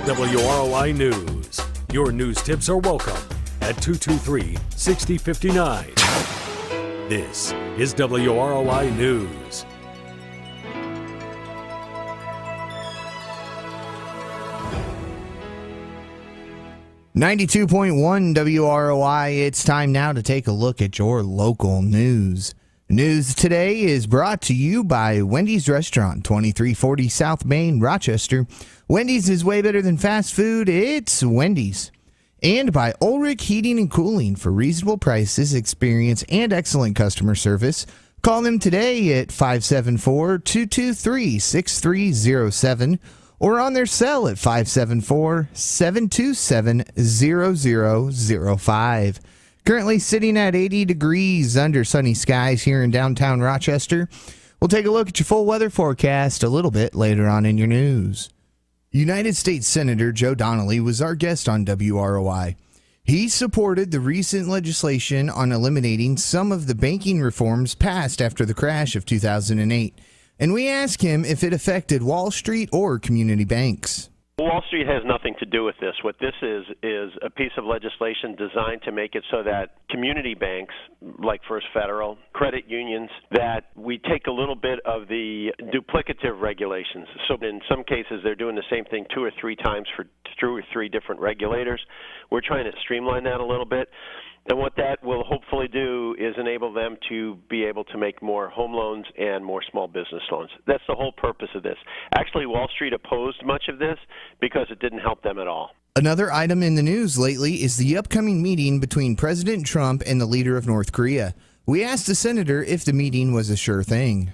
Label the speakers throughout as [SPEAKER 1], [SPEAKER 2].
[SPEAKER 1] WROI News. Your news tips are welcome at 223-6059. This is WROI News.
[SPEAKER 2] .1 WROI. It's time now to take a look at your local news. News today is brought to you by Wendy's Restaurant, 2340 South Main, Rochester. Wendy's is way better than fast food. It's Wendy's. And by Ulrich Heating and Cooling. For reasonable prices, experience, and excellent customer service, call them today at 574-223-6307 or on their cell at 574-727-0005. Currently sitting at 80 degrees under sunny skies here in downtown Rochester. We'll take a look at your full weather forecast a little bit later on in your news. United States Senator Joe Donnelly was our guest on WROI. He supported the recent legislation on eliminating some of the banking reforms passed after the crash of 2008. And we asked him if it affected Wall Street or community banks.
[SPEAKER 3] Wall Street has nothing to do with this. What this is a piece of legislation designed to make it so that community banks, like First Federal, credit unions, that we take a little bit of the duplicative regulations. So in some cases, they're doing the same thing 2 or 3 times for 2 or 3 different regulators. We're trying to streamline that a little bit. And what that will hopefully do is enable them to be able to make more home loans and more small business loans. That's the whole purpose of this. Actually, Wall Street opposed much of this because it didn't help them at all.
[SPEAKER 2] Another item in the news lately is the upcoming meeting between President Trump and the leader of North Korea. We asked the senator if the meeting was a sure thing.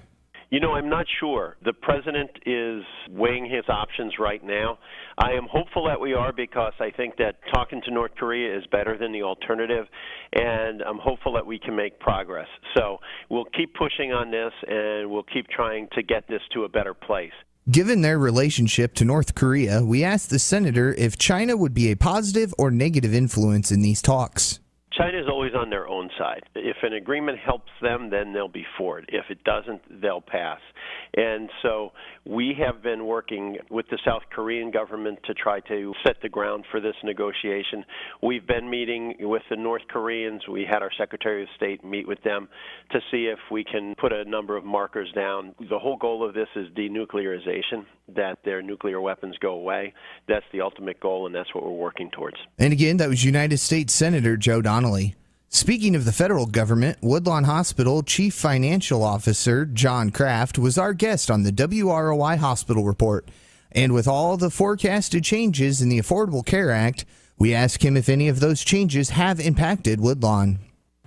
[SPEAKER 3] You know, I'm not sure. The president is weighing his options right now. I am hopeful that we are because I think that talking to North Korea is better than the alternative, and I'm hopeful that we can make progress. So we'll keep pushing on this, and we'll keep trying to get this to a better place.
[SPEAKER 2] Given their relationship to North Korea, we asked the senator if China would be a positive or negative influence in these talks.
[SPEAKER 3] China is always on their own side. If an agreement helps them, then they'll be for it. If it doesn't, they'll pass. And so we have been working with the South Korean government to try to set the ground for this negotiation. We've been meeting with the North Koreans. We had our Secretary of State meet with them to see if we can put a number of markers down. The whole goal of this is denuclearization, that their nuclear weapons go away. That's the ultimate goal, and that's what we're working towards.
[SPEAKER 2] And again, that was United States Senator Joe Donnelly. Speaking of the federal government, Woodlawn Hospital Chief Financial Officer John Kraft was our guest on the WROI Hospital Report. And with all the forecasted changes in the Affordable Care Act, we asked him if any of those changes have impacted Woodlawn.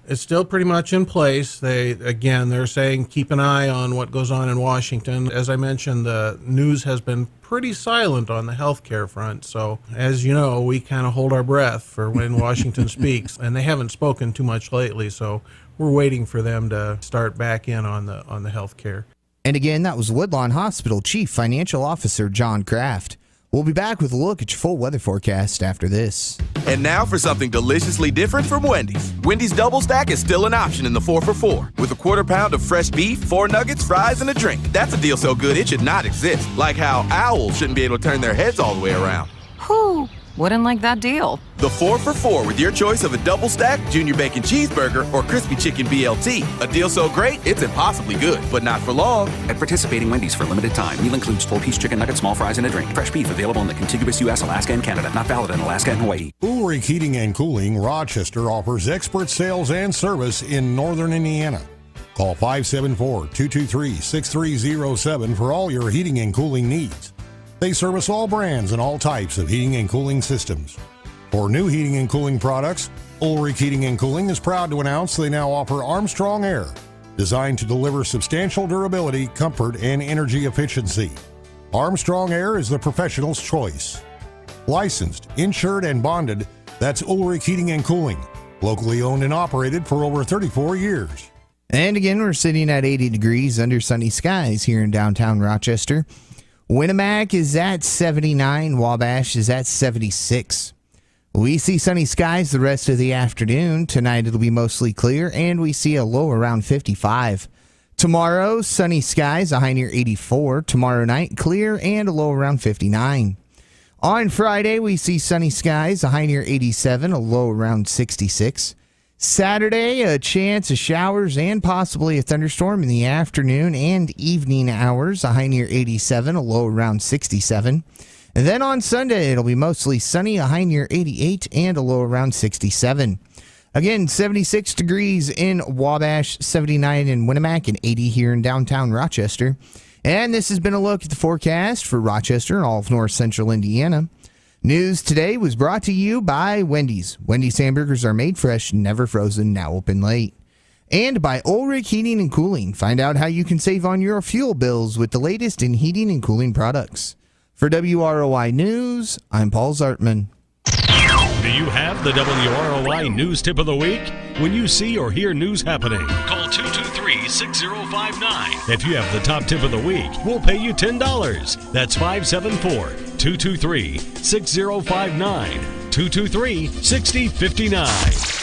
[SPEAKER 4] It's still pretty much in place. They're saying keep an eye on what goes on in Washington. As I mentioned, the news has been pretty silent on the health care front. So, as you know, we kind of hold our breath for when Washington speaks, and they haven't spoken too much lately. So, we're waiting for them to start back in on the health care.
[SPEAKER 2] And again, that was Woodlawn Hospital Chief Financial Officer John Kraft. We'll be back with a look at your full weather forecast after this.
[SPEAKER 5] And now for something deliciously different from Wendy's. Wendy's Double Stack is still an option in the 4 for $4. With a quarter pound of fresh beef, 4 nuggets, fries, and a drink. That's a deal so good it should not exist. Like how owls shouldn't be able to turn their heads all the way around.
[SPEAKER 6] Whew, wouldn't like that deal.
[SPEAKER 5] The 4 for $4 with your choice of a double stack, junior bacon cheeseburger, or crispy chicken BLT. A deal so great, it's impossibly good, but not for long.
[SPEAKER 7] At participating Wendy's for a limited time. Meal includes 4-piece chicken nuggets, small fries, and a drink. Fresh beef available in the contiguous U.S., Alaska, and Canada. Not valid in Alaska and Hawaii.
[SPEAKER 8] Ulrich Heating and Cooling Rochester offers expert sales and service in northern Indiana. Call 574-223-6307 for all your heating and cooling needs. They service all brands and all types of heating and cooling systems. For new heating and cooling products, Ulrich Heating and Cooling is proud to announce they now offer Armstrong Air, designed to deliver substantial durability, comfort, and energy efficiency. Armstrong Air is the professional's choice. Licensed, insured, and bonded, that's Ulrich Heating and Cooling, locally owned and operated for over 34 years.
[SPEAKER 2] And again, we're sitting at 80 degrees under sunny skies here in downtown Rochester. Winnemac is at 79, Wabash is at 76. We see sunny skies the rest of the afternoon. Tonight it'll be mostly clear, and we see a low around 55. Tomorrow, sunny skies, a high near 84. Tomorrow night, clear and a low around 59. On Friday, we see sunny skies, a high near 87, a low around 66. Saturday, a chance of showers and possibly a thunderstorm in the afternoon and evening hours, a high near 87, a low around 67. And then on Sunday, it'll be mostly sunny, a high near 88 and a low around 67. Again, 76 degrees in Wabash, 79 in Winnemac, and 80 here in downtown Rochester. And this has been a look at the forecast for Rochester and all of north central Indiana. News today was brought to you by Wendy's. Wendy's hamburgers are made fresh, never frozen, now open late. And by Ulrich Heating and Cooling. Find out how you can save on your fuel bills with the latest in heating and cooling products. For WROI News, I'm Paul Zartman.
[SPEAKER 1] Do you have the WROI News Tip of the Week? When you see or hear news happening, call 223-6059. If you have the top tip of the week, we'll pay you $10. That's 574-223-6059. 223-6059.